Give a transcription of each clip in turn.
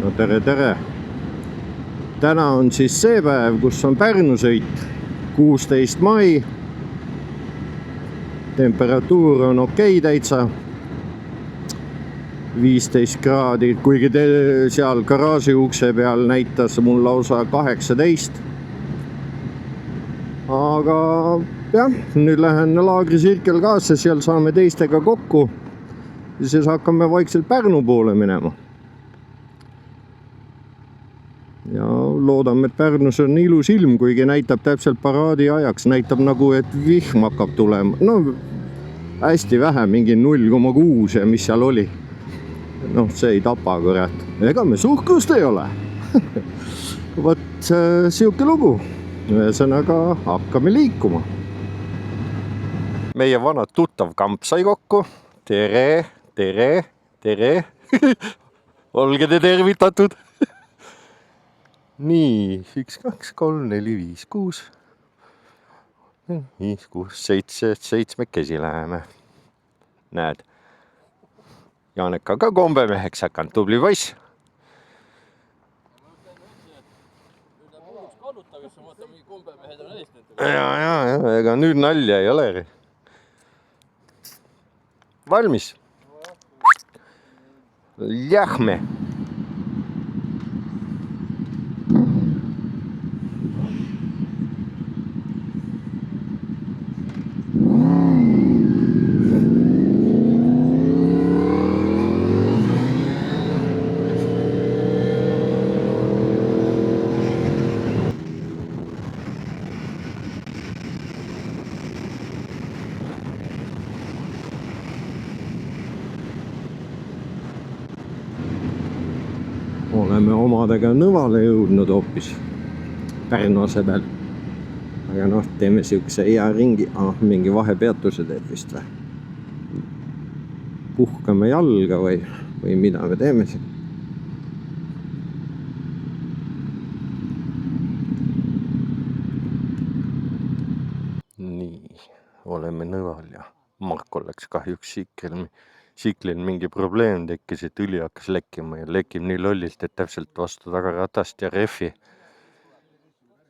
No tere! Täna on siis see päev, kus on Pärnu sõit, 16 mai. Temperatuur on okei täitsa, 15 kraadi, kuigi seal garaaži ukse peal näitas mul lausa 18. Aga jah, nüüd lähen Laagri Circle K-sse, seal saame teistega kokku ja siis hakkame vaikselt Pärnu poole minema. Ja loodame, et Pärnus on ilus ilm, kuigi näitab täpselt paraadi ajaks, näitab nagu, et vihm hakkab tulema. No hästi vähe, mingi 0,6 ja mis seal oli. Noh, see ei tapa, kurat. Ega me suhkrust ei ole. Võt siuke lugu. Ühesõnaga hakkame liikuma. Meie vana tuttav kamp sai kokku. Tere! Olge te tervitatud! Nii, 1, 2, 3, 4, 5, 6, 5, 6, 7 kesi läheme. Näed, Janek on ka kombemeheks hakanud, tubli poiss. Ja, ega nüüd nalja ei ole. Valmis? Lähme! Oleme omadega Nõvale jõudnud hoopis Pärnu asemel. Aga noh, teeme siukse hea ringi. Mingi vahepeatuse teeb vist või? Puhkame jalga või mida me teeme siin? Nii, oleme Nõval ja Marko läks kahjuks Siklil mingi probleem tekkis, et õli hakkas lekkima ja lekib nii lollilt, et täpselt vastu tagaratast ja refi.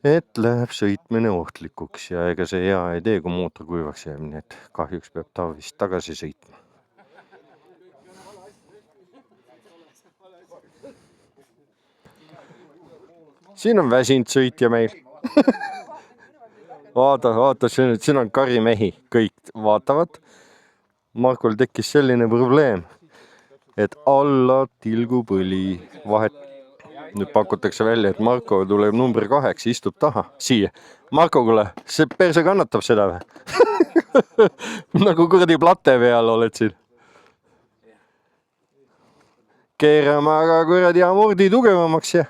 Et läheb sõitmine ohtlikuks ja ega see hea ei tee, kui mootor kuivaks jääb, nii et kahjuks peab ta vist tagasi sõitma. Siin on väsinud sõitja meil. Vaata, siin on karimehi, kõik vaatavad. Markol tekkis selline probleem, et alla tilgub õli vahet. Nüüd pakutakse välja, et Marko tuleb number 8, istub taha, siia. Marko, kuule, see perse kannatab seda või? Nagu kuradi plate peal oled siin. Keerame aga kuradi amordi tugevamaks ja.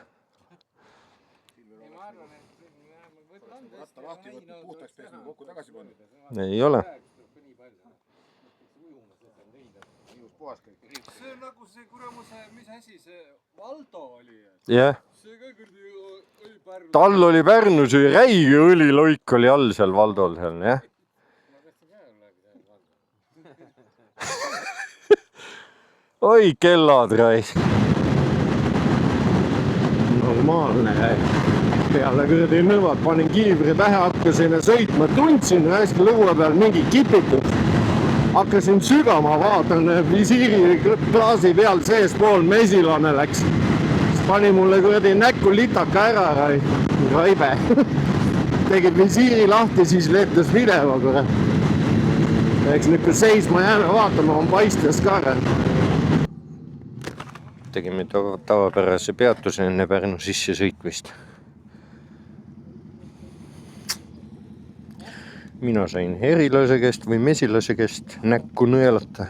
Ei ole. See on nagu see kuramuse, mis asi see Valdo oli? Jah. See ka küll oli Pärnu. Tal oli Pärnus ja räige õliloik oli all seal Valdol seal, jah. Oi, kellad rais. Normaalne räi. Peale kõrdi nõvad, panin kiivri pähe, hakkasin sõitma, tundsin hästi lõua peal mingi kipitud. Hakkasin sügama, vaatan visiiri klaasi peal sees pool mesilane läks. Siis pani mulle kuradi näkku litaka ära, raibe. Tegid visiiri lahti, siis leetas minema, kurat. Eks nüüd kui seisma jääme, vaatame, on paistes ka. Tegime tavapärase peatuse enne Pärnu sisse sõitmist. Mina sain herilase käest või mesilase käest näkku nõelata.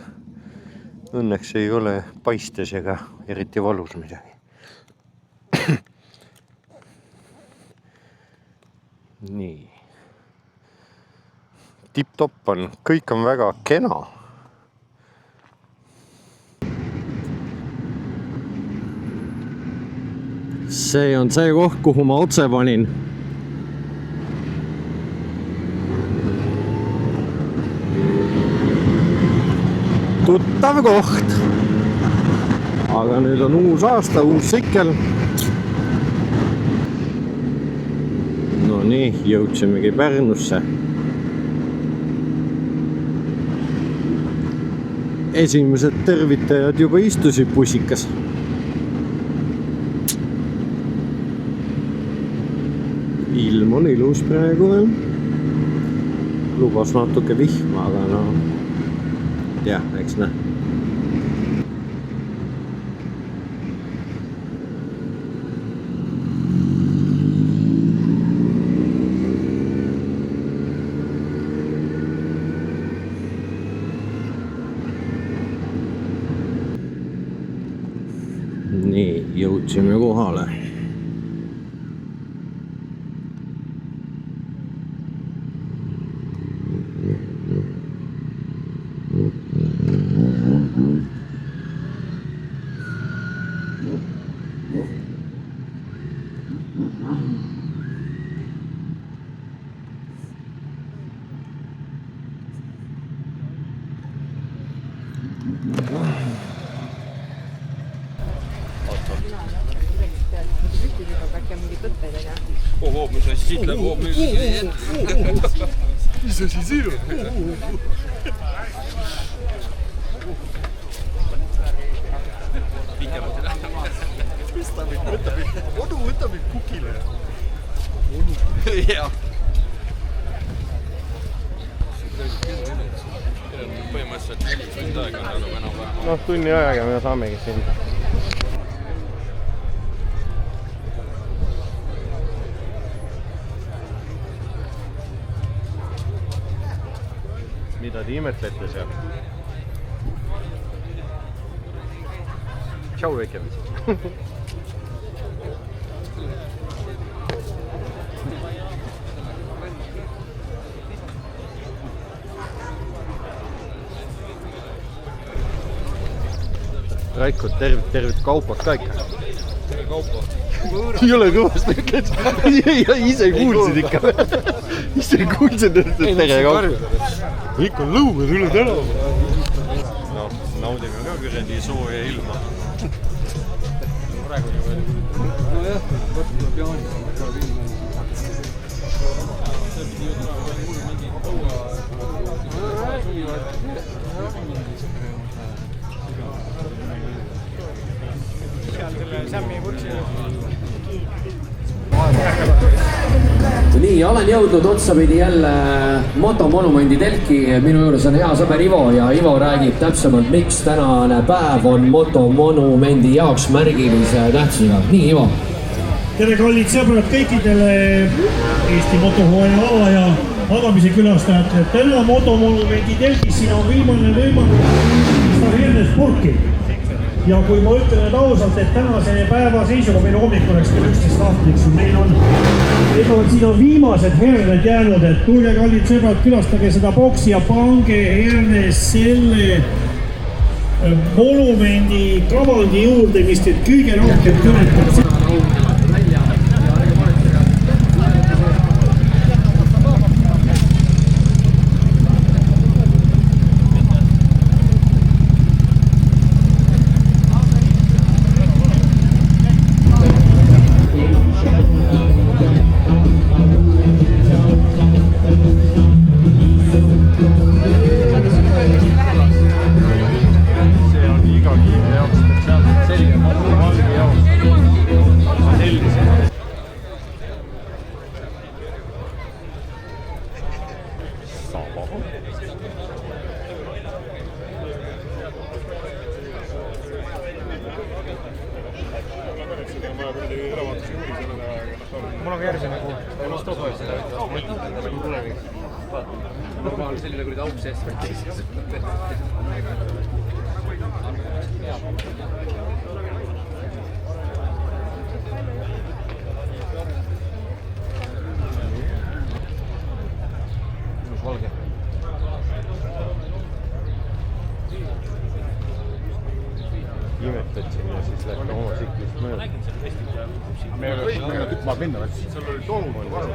Õnneks ei ole paistes ega eriti valus midagi. Nii. Tipp-topp on, kõik on väga kena. See on see koht, kuhu ma otse panin. tuttav koht. aga nüüd on uus aasta, uus tsikkel. No nii, jõudsimegi Pärnusse. Esimesed tervitajad juba istusid bussikas. Ilm on ilus praegu veel. Lubas natuke vihma, aga no jah, eks näe. Nii, jõudsime kohale. Mis asi siit läheb? Mis asi siin on? Onu võtab mind kukile. Jah. Põhimõtteliselt 4 tundi aega on enam-vähem. Noh, tunni ajaga me saamegi siin. Mida te imetlete seal? Tšau, väikemis. Raiko, tervit kaupad ka ikka. Tere kaupa. Ei ole kõvasti ütled. Ise kuulsid ikka. Ise kuulsid, et tere kaupa. Ikka lõugad üle tänava. No, naudime ka kürendi sooja ilma. Praegu nii palju. No jah, võtame pjaanis. Nii, olen jõudnud otsapidi jälle motomonumendi telki. Minu juures on hea sõber Ivo ja Ivo räägib täpsemalt, miks tänane päev on motomonumendi jaoks märgilise tähtsusega. Nii, Ivo. Tere kallid sõbrad kõikidele Eesti motohooaja ava ja avamise külastajatele. Täna motomonumendi telkis siin on viimane võimalus Hernes purki. Ja kui ma ütlen ausalt, et tänase päeva seisuga meil hommik oleks kell 11 lahti, meil on siin on viimased herned jäänud, et tulge kallid sõbrad, külastage seda boksi ja pange hernes selle monumendi kavandi juurde, mis teid kõige rohkem kõnetab. Mul on ka järgmine kuu. Normaalne selline kui auks eest. Valge. Imetasin ja siis läks oma siklist mööda. Me ei ole tükk maad minna, et seal oli tohutu varu.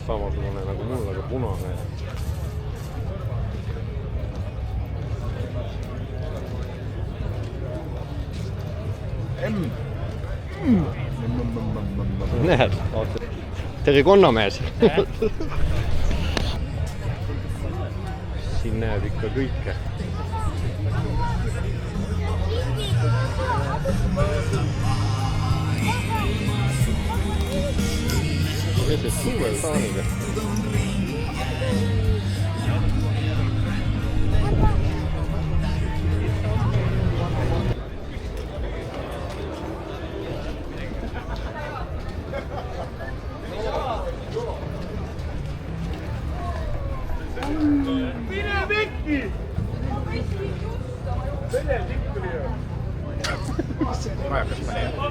Samasugune nagu mul, aga punane. Näed, tere konnamees. Siin näeb ikka kõike. Mõttes suvel saaniga.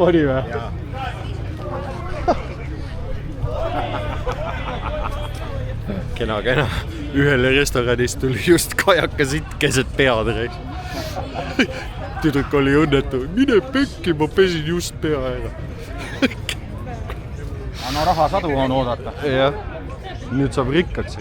Oli või? Kena. Ühele restoranist tuli just kajaka sitt keset pead. Tüdruk oli õnnetu. Mine pekki, ma pesin just pea ära. No rahasadu on oodata. Jah, nüüd saab rikkaks.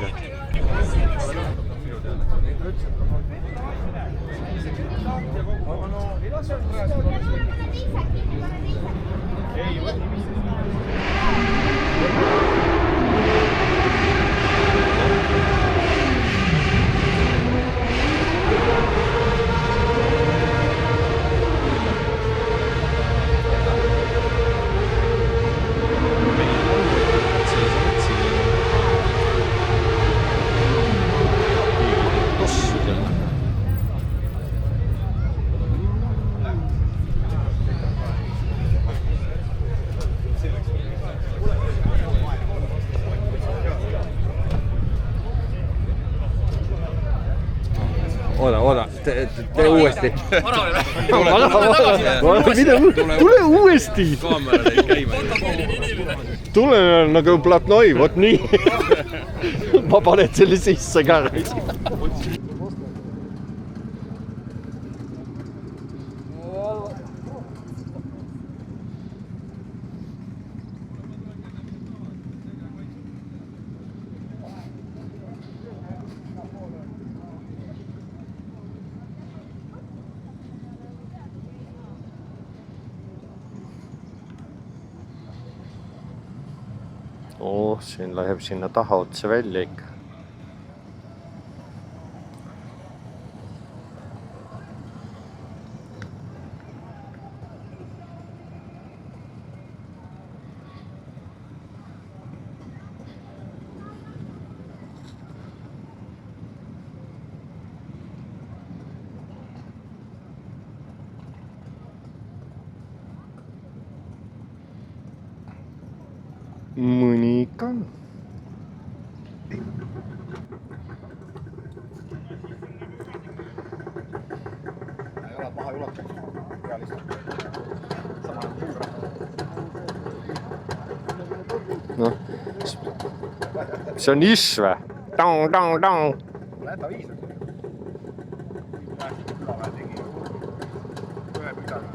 Oda, tee uuesti. Tule uuesti. Tule nagu platnoi, vot nii. Ma panen selle sisse ka. Siin läheb sinna taha otse välja ikka. Mõnika. Ei ole paha julataks. Hea lihtsalt. Sama suura. No, see on isve. Tang. Läta viis. Külaväe tegi. Ühe midagi.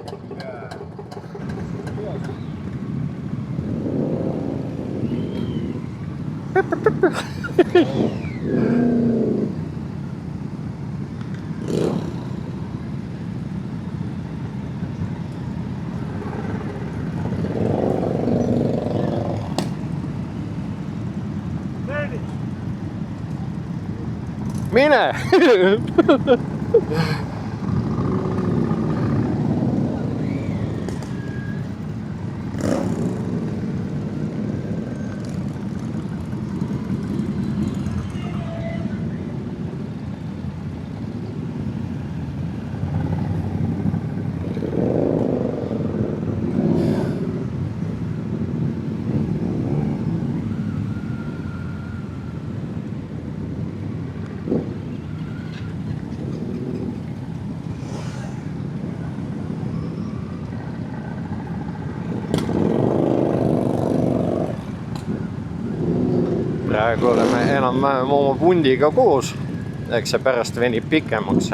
Mine! Praegu oleme enam-vähem oma pundiga koos, eks see pärast venib pikemaks.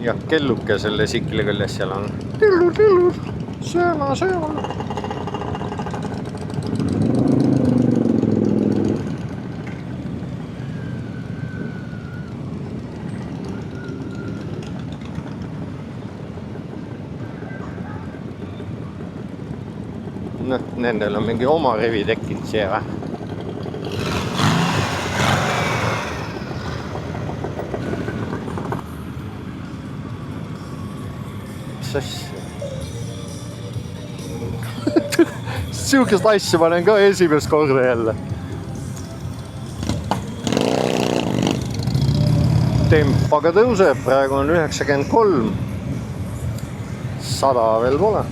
ja kelluke selle sikli küljes seal on. Tillur, sööma. Noh, nendel on mingi oma rivi tekkinud siia või? Mis asja? Siukest asja ma olen ka esimest korda jälle. Temp aga tõuseb, praegu on 93. 100 veel pole.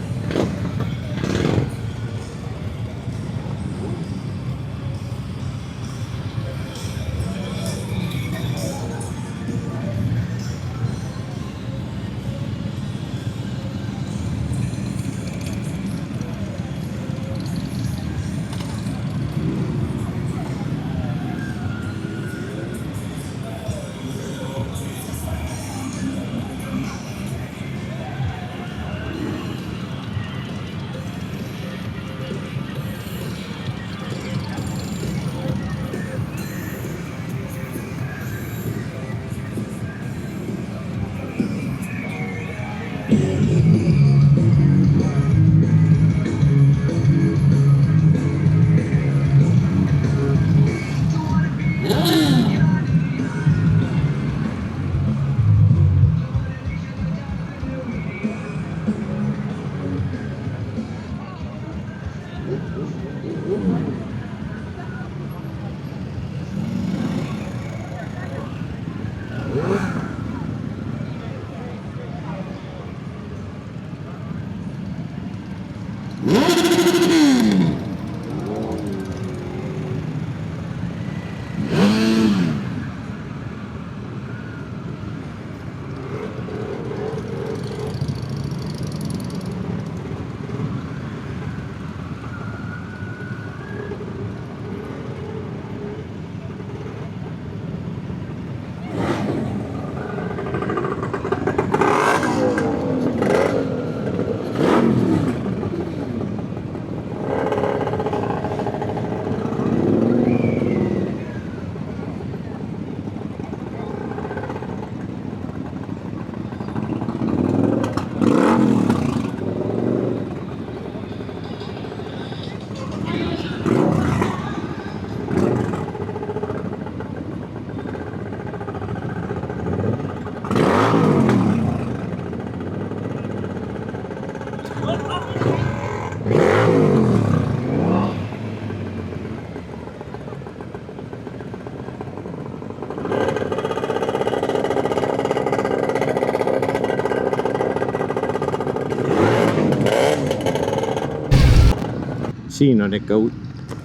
Siin on ikka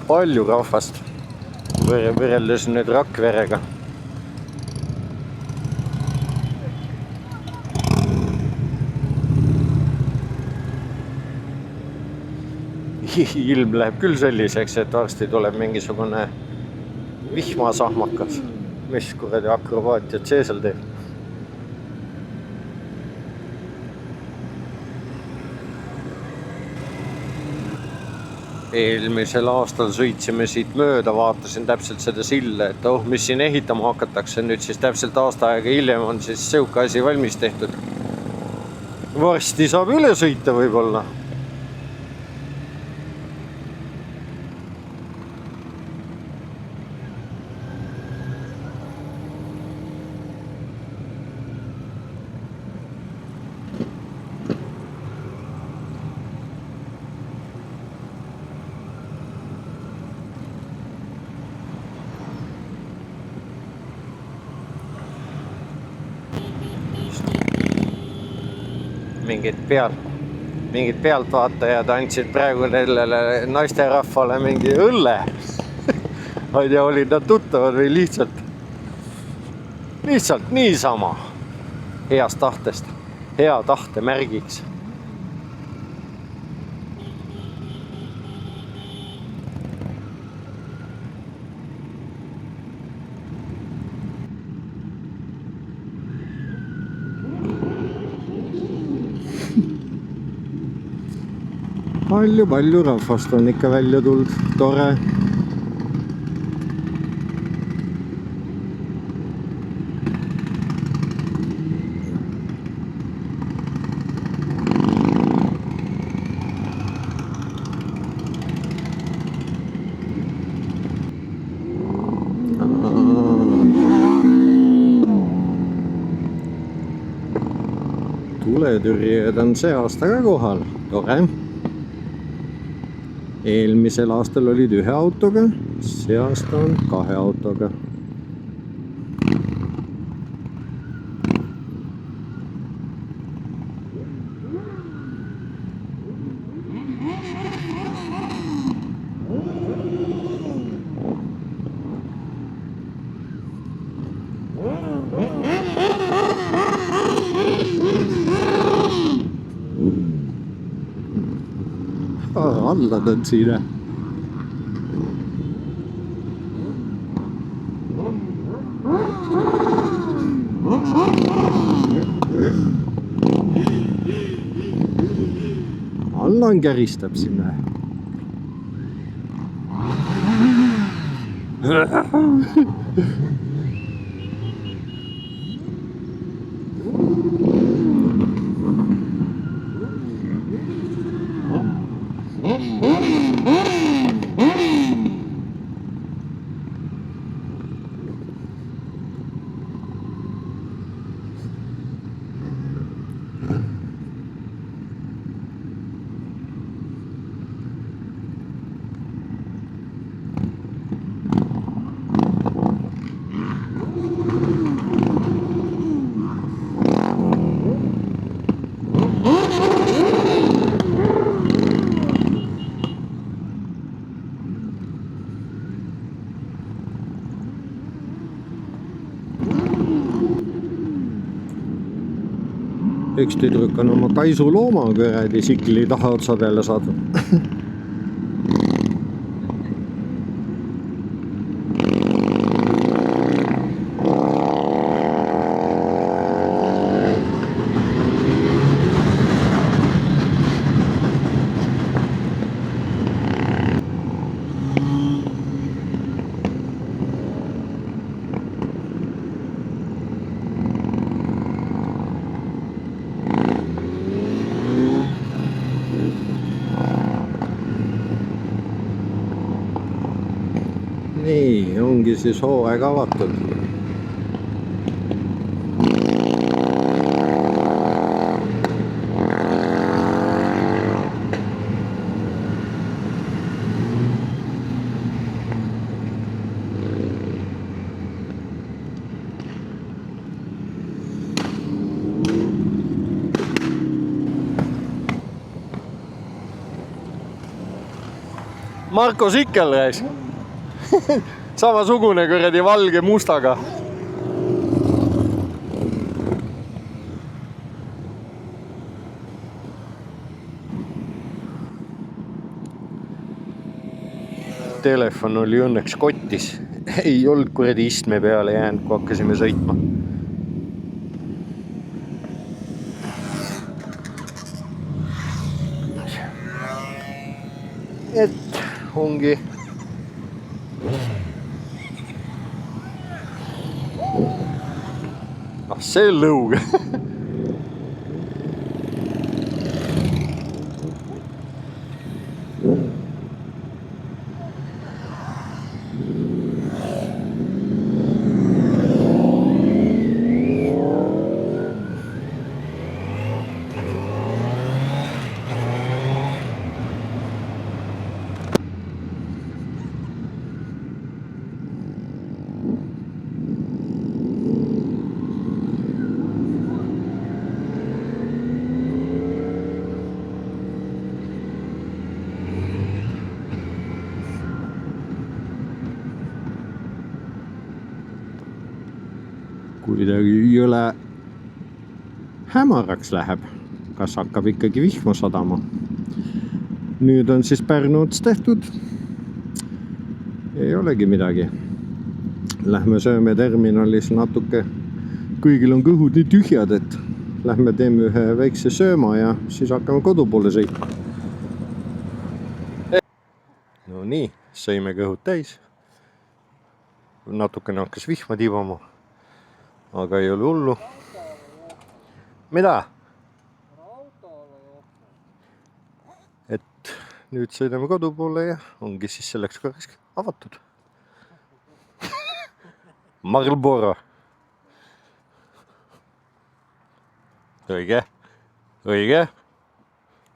palju rahvast võrreldes nüüd Rakverega. Ilm läheb küll selliseks, et varsti tuleb mingisugune vihmasahmakas, mis kuradi akrobaatiat see seal teeb. Eelmisel aastal sõitsime siit mööda, vaatasin täpselt seda silla, et mis siin ehitama hakatakse. Nüüd siis täpselt aasta aega hiljem on siis siuke asi valmis tehtud. Varsti saab üle sõita võib-olla. Mingid pealtvaatajad andsid praegu nendele naisterahvale mingi õlle. Ma ei tea, olid nad tuttavad või lihtsalt niisama heast tahtest, hea tahte märgiks. palju rahvast on ikka välja tulnud, tore. Tuletõrjed on see aasta ka kohal, tore. Eelmisel aastal olid ühe autoga, see aasta on 2 autoga. Allad on siinä. Allan käristab sinne. Üks tüdruk on oma Kaisu looma kuradi sikli taha otsa peale saadnud. Nii, ongi siis hooaeg avatud. Marko Sikkel reis. Samasugune kuradi valge mustaga. Telefon oli õnneks kotis. Ei olnud kuradi istme peale jäänud, kui hakkasime sõitma. Et ongi see lõug. Kuidagi jõle hämaraks läheb, kas hakkab ikkagi vihma sadama. Nüüd on siis Pärnu ots tehtud. Ei olegi midagi. Lähme sööme terminalis natuke. Kõigil on kõhud nii tühjad, et lähme teeme ühe väikse sööma ja siis hakkame kodu poole sõitma. No nii, sõime kõhud täis. Natukene hakkas vihma tibama, aga ei ole hullu. Mida? Et nüüd sõidame kodu poole ja ongi siis selleks korraks avatud. Marlboro. Õige, õige.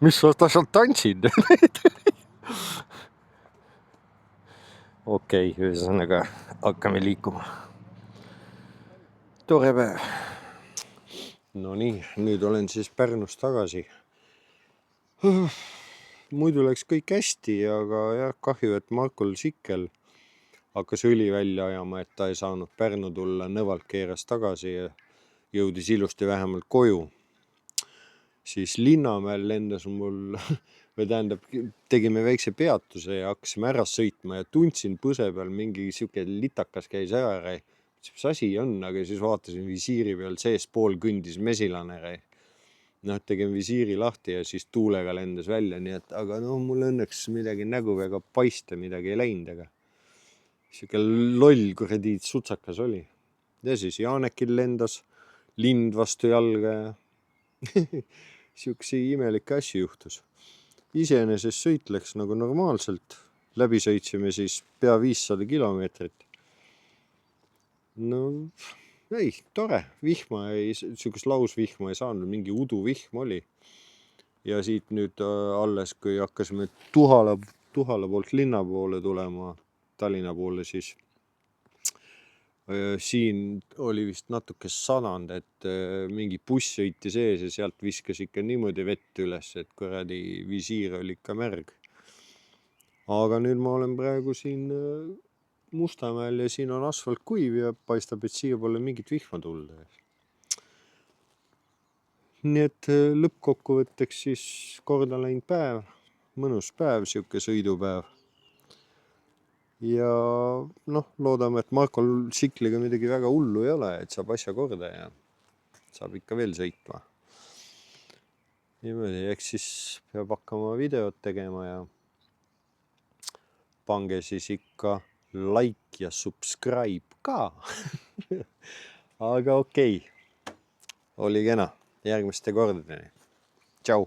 Mis sa seal tantsid? Okei, ühesõnaga hakkame liikuma. Tore päev. No nii, nüüd olen siis Pärnus tagasi. Muidu läks kõik hästi, aga jah, kahju, et Markol Sikkel hakkas õli välja ajama, et ta ei saanud Pärnu tulla, Nõvalt keeras tagasi ja jõudis ilusti vähemalt koju. Siis Linnamäel lendas mul, või tähendab, tegime väikse peatuse ja hakkasime ära sõitma ja tundsin põse peal mingi siuke litakas käis ära. Mis asi on, aga siis vaatasin visiiri peal sees pool kõndis mesilane. Noh, tegin visiiri lahti ja siis tuulega lendas välja, nii et, aga no mul õnneks midagi nägu väga paista, midagi ei läinud, aga siuke loll kuradi sutsakas oli. Ja siis Jaanekil lendas lind vastu jalga ja siuksi imelikke asju juhtus. Iseenesest sõit läks nagu normaalselt. Läbi sõitsime siis pea 500 kilomeetrit. No ei, tore. Vihma ei, siukest lausvihma ei saanud, mingi uduvihm oli. Ja siit nüüd alles, kui hakkasime Tuhala poolt linna poole tulema, Tallinna poole, siis siin oli vist natuke sadand, et mingi buss sõitis ees ja sealt viskas ikka niimoodi vett üles, et kuradi visiir oli ikka märg. Aga nüüd ma olen praegu siin Mustamäel ja siin on asfalt kuiv ja paistab, et siia pole mingit vihma tulda. Nii et lõppkokkuvõtteks siis korda läinud päev, mõnus päev, siuke sõidupäev. Ja noh, loodame, et Markol Sikliga midagi väga hullu ei ole, et saab asja korda ja saab ikka veel sõitma. Niimoodi, eks siis peab hakkama videot tegema ja pange siis ikka like ja subscribe ka. Aga okei, oli kena. Järgmiste kordadeni. Tšau!